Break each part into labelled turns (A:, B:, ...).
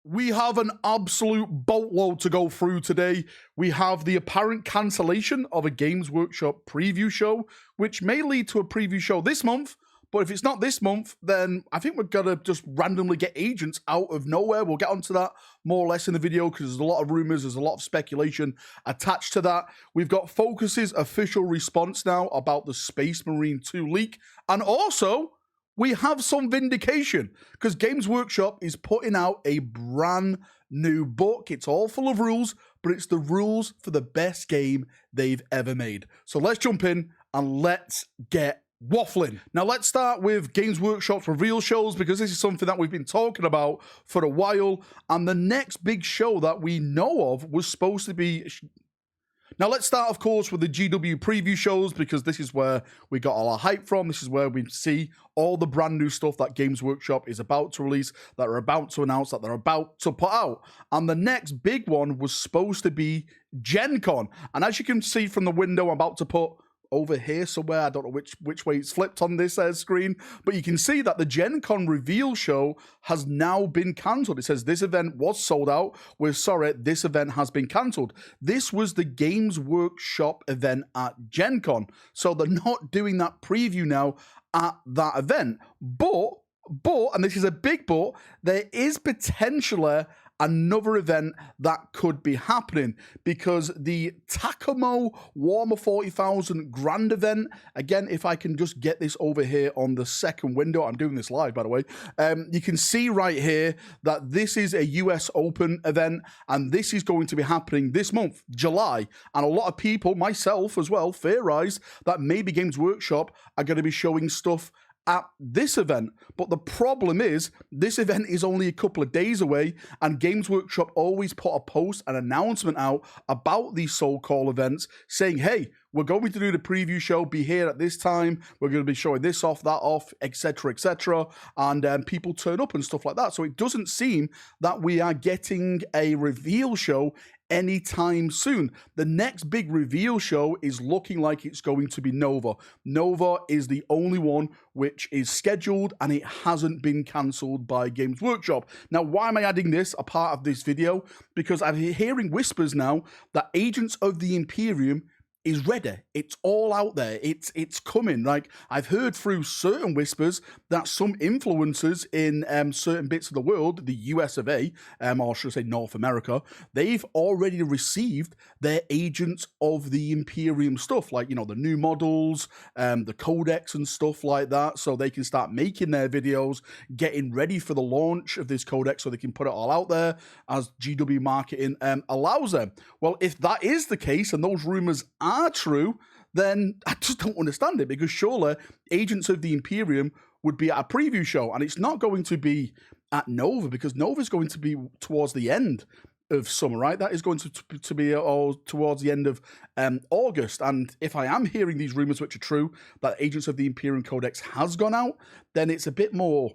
A: We have an absolute boatload to go through today. We have the apparent cancellation of a Games Workshop preview show, which may lead to a preview show this month. But if it's not this month, then I think we're going to just randomly get agents out of nowhere. We'll get onto that more or less in the video because there's a lot of rumors, there's a lot of speculation attached to that. We've got Focus's official response now about the Space Marine 2 leak. And also, we have some vindication because Games Workshop is putting out a brand new book. It's all full of rules, but it's the rules for the best game they've ever made. So let's jump in and let's get waffling. Now let's start with Games Workshop's reveal shows because this is something that we've been talking about for a while, and the next big show that we know of was supposed to be... Now let's start, of course, with the GW preview shows because this is where we got all our hype from. This is where we see all the brand new stuff that Games Workshop is about to release, that they're about to announce, that they're about to put out. And the next big one was supposed to be Gen Con. And as you can see from the window I'm about to put over here somewhere, I don't know which way it's flipped on this screen, but you can see that the Gen Con reveal show has now been cancelled. It says this event was sold out. We're sorry, this event has been cancelled. This was the Games Workshop event at Gen Con, so they're not doing that preview now at that event. But, and this is a big but, there is potentially another event that could be happening because the Takamo Warhammer 40,000 Grand event, again, if I can just get this over here on the second window, I'm doing this live, by the way, you can see right here that this is a US Open event, and this is going to be happening this month, July, and a lot of people, myself as well, theorize that maybe Games Workshop are going to be showing stuff at this event. But the problem is this event is only a couple of days away, and Games Workshop always put a post, an announcement out about these so-called events saying, hey, we're going to do the preview show, be here at this time, we're going to be showing this off, that off, etc., etc., and people turn up and stuff like that. So it doesn't seem that we are getting a reveal show anytime soon. The next big reveal show is looking like it's going to be Nova. Nova is the only one which is scheduled, and it hasn't been cancelled by Games Workshop. Now, why am I adding this a part of this video? Because I'm hearing whispers now that Agents of the Imperium is ready. It's all out there. It's coming. Like, I've heard through certain whispers that some influencers in certain bits of the world, the US of A, or should I say North America, they've already received their Agents of the Imperium stuff, like, you know, the new models, the codex and stuff like that, so they can start making their videos, getting ready for the launch of this codex so they can put it all out there as GW marketing allows them. Well, if that is the case and those rumors are true, then I just don't understand it, because surely Agents of the Imperium would be at a preview show, and it's not going to be at Nova, because Nova is going to be towards the end of summer, right? That is going to be towards the end of August. And if I am hearing these rumors which are true, that Agents of the Imperium Codex has gone out, then it's a bit more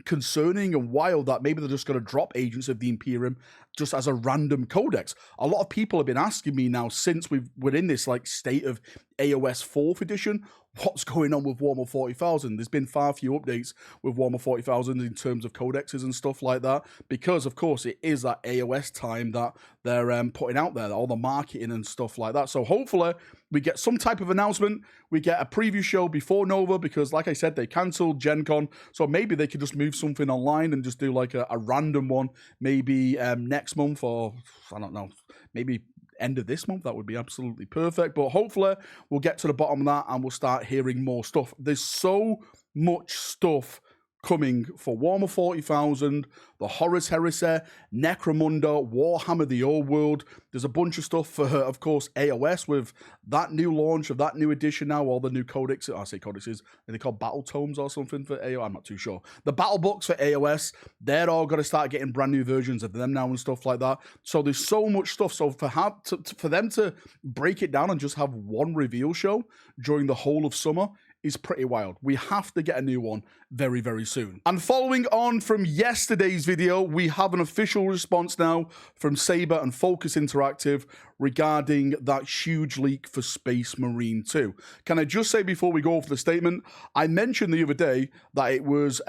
A: concerning and wild that maybe they're just going to drop Agents of the Imperium just as a random codex. A lot of people have been asking me now, since we're in this like state of AOS 4th edition, what's going on with Warhammer 40,000? There's been far few updates with Warhammer 40,000 in terms of codexes and stuff like that, because of course it is that AOS time that they're putting out there, all the marketing and stuff like that. So hopefully we get some type of announcement, we get a preview show before Nova, because like I said, they cancelled Gen Con, so maybe they could just move something online and just do like a random one, maybe next month, or I don't know, maybe end of this month. That would be absolutely perfect. But hopefully we'll get to the bottom of that and we'll start hearing more stuff. There's so much stuff coming for Warhammer 40,000, the Horus Heresy, Necromunda, Warhammer the Old World. There's a bunch of stuff for, of course, AOS with that new launch of that new edition now, all the new codexes. I say codexes, are they called battle tomes or something for AOS? I'm not too sure. The battle books for AOS, they're all going to start getting brand new versions of them now and stuff like that. So there's so much stuff. So for them to break it down and just have one reveal show during the whole of summer is pretty wild. We have to get a new one very, very soon. And following on from yesterday's video, we have an official response now from Saber and Focus Interactive regarding that huge leak for Space Marine 2. Can I just say before we go over the statement, I mentioned the other day that it was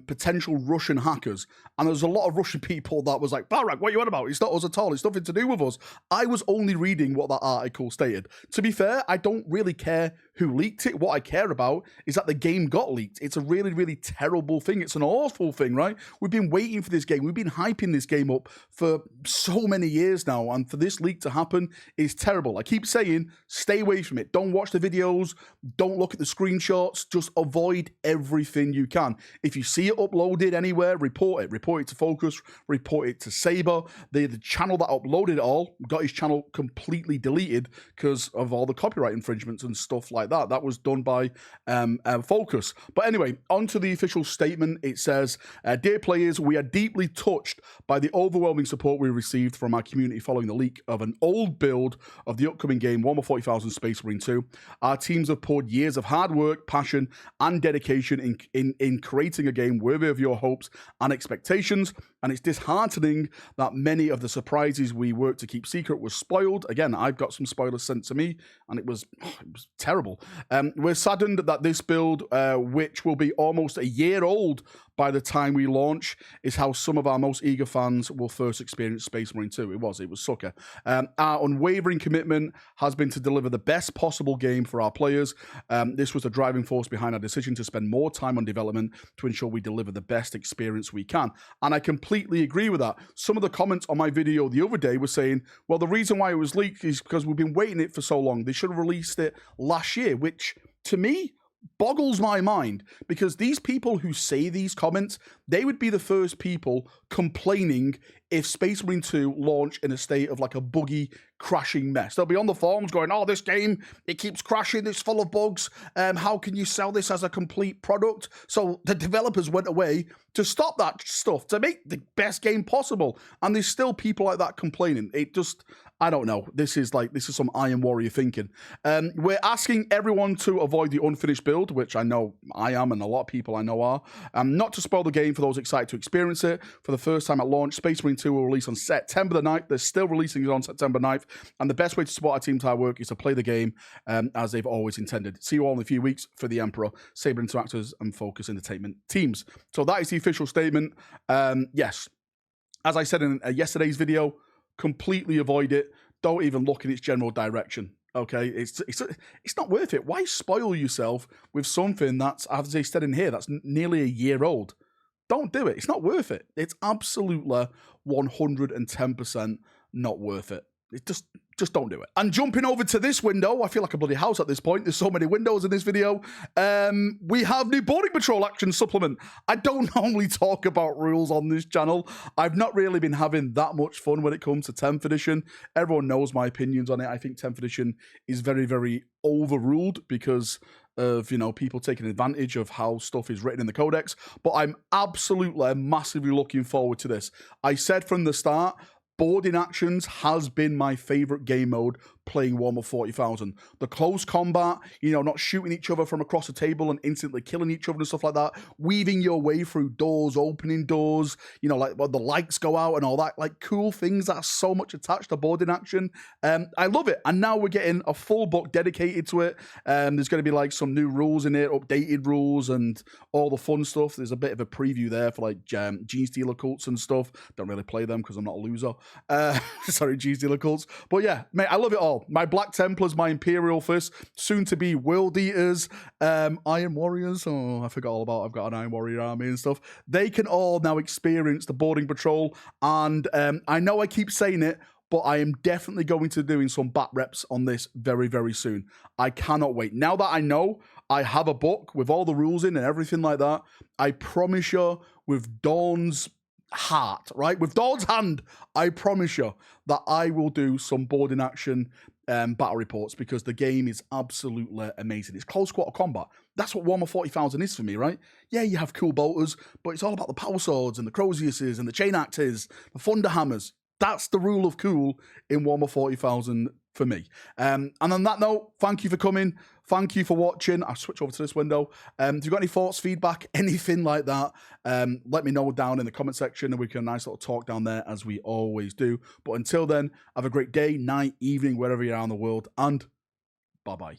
A: potential Russian hackers, and there was a lot of Russian people that was like, Valrak, what are you on about? It's not us at all. It's nothing to do with us. I was only reading what that article stated. To be fair, I don't really care who leaked it. What I care about is that the game got leaked. It's a really, really terrible thing. It's an awful thing, right? We've been waiting for this game. We've been hyping this game up for so many years now, and for this leak to happen is terrible. I keep saying, stay away from it. Don't watch the videos. Don't look at the screenshots. Just avoid everything you can. If you see it uploaded anywhere, report it. Report it to Focus. Report it to Saber. The channel that uploaded it all got his channel completely deleted because of all the copyright infringements and stuff like that. That was done by Focus. But anyway, on to the official statement. It says, dear players, we are deeply touched by the overwhelming support we received from our community following the leak of an old build of the upcoming game Warhammer 40,000 Space Marine 2. Our teams have poured years of hard work, passion, and dedication in creating a game worthy of your hopes and expectations, and it's disheartening that many of the surprises we worked to keep secret were spoiled. Again, I've got some spoilers sent to me, and it was terrible. We're saddened that this build, which will be almost a year old by the time we launch, is how some of our most eager fans will first experience Space Marine 2. It was sucker. Our unwavering commitment has been to deliver the best possible game for our players. This was the driving force behind our decision to spend more time on development to ensure we deliver the best experience we can. And I completely agree with that. Some of the comments on my video the other day were saying, well, the reason why it was leaked is because we've been waiting it for so long. They should have released it last year, which to me boggles my mind, because these people who say these comments, they would be the first people complaining if Space Marine 2 launched in a state of like a buggy, crashing mess. They'll be on the forums going, oh, this game, it keeps crashing, it's full of bugs, how can you sell this as a complete product? So the developers went away to stop that stuff, to make the best game possible, and there's still people like that complaining. It just, I don't know. This is some Iron Warrior thinking. We're asking everyone to avoid the unfinished build, which I know I am, and a lot of people I know are. Not to spoil the game for those excited to experience it. For the first time at launch, Space Marine 2 will release on September the 9th. They're still releasing it on September 9th. And the best way to support our team's hard work is to play the game as they've always intended. See you all in a few weeks for the Emperor, Saber Interactors, and Focus Entertainment teams. So that is the official statement. Yes, as I said in yesterday's video, completely avoid it. Don't even look in its general direction. Okay, it's not worth it. Why spoil yourself with something that's, as they said in here, that's nearly a year old? Don't do it. It's not worth it. It's absolutely 110% not worth it. It just don't do it. And jumping over to this window, I feel like a bloody house at this point. There's so many windows in this video. We have new Boarding Patrol action supplement. I don't normally talk about rules on this channel. I've not really been having that much fun when it comes to 10th edition. Everyone knows my opinions on it. I think 10th edition is very, very overruled because of, you know, people taking advantage of how stuff is written in the codex. But I'm absolutely massively looking forward to this. I said from the start, boarding actions has been my favorite game mode playing Warhammer 40,000. The close combat, you know, not shooting each other from across the table and instantly killing each other and stuff like that, weaving your way through doors, opening doors, you know, like when the lights go out and all that, like cool things that are so much attached to boarding action. I love it. And now we're getting a full book dedicated to it. There's going to be like some new rules in it, updated rules and all the fun stuff. There's a bit of a preview there for like Gene Stealer cults and stuff. Don't really play them because I'm not a loser. Sorry, Gene Stealer cults. But yeah, mate, I love it all. My Black Templars, my Imperial Fists, soon to be World Eaters, Iron Warriors. Oh, I forgot all about I've got an Iron Warrior army and stuff. They can all now experience the Boarding Patrol. And I know I keep saying it, but I am definitely going to doing some bat reps on this very, very soon. I cannot wait. Now that I know I have a book with all the rules in and everything like that, I promise you, with Dawn's heart, right? With Dawn's hand, I promise you that I will do some boarding action battle reports because the game is absolutely amazing. It's close quarter combat. That's what Warhammer 40,000 is for me, right? Yeah, you have cool bolters, but it's all about the power swords and the Croziuses and the chain axes, the thunder hammers. That's the rule of cool in Warhammer 40,000 for me. And on that note, thank you for coming. Thank you for watching. I'll switch over to this window. If you've got any thoughts, feedback, anything like that, let me know down in the comment section, and we can have a nice little talk down there as we always do. But until then, have a great day, night, evening, wherever you are in the world, and bye-bye.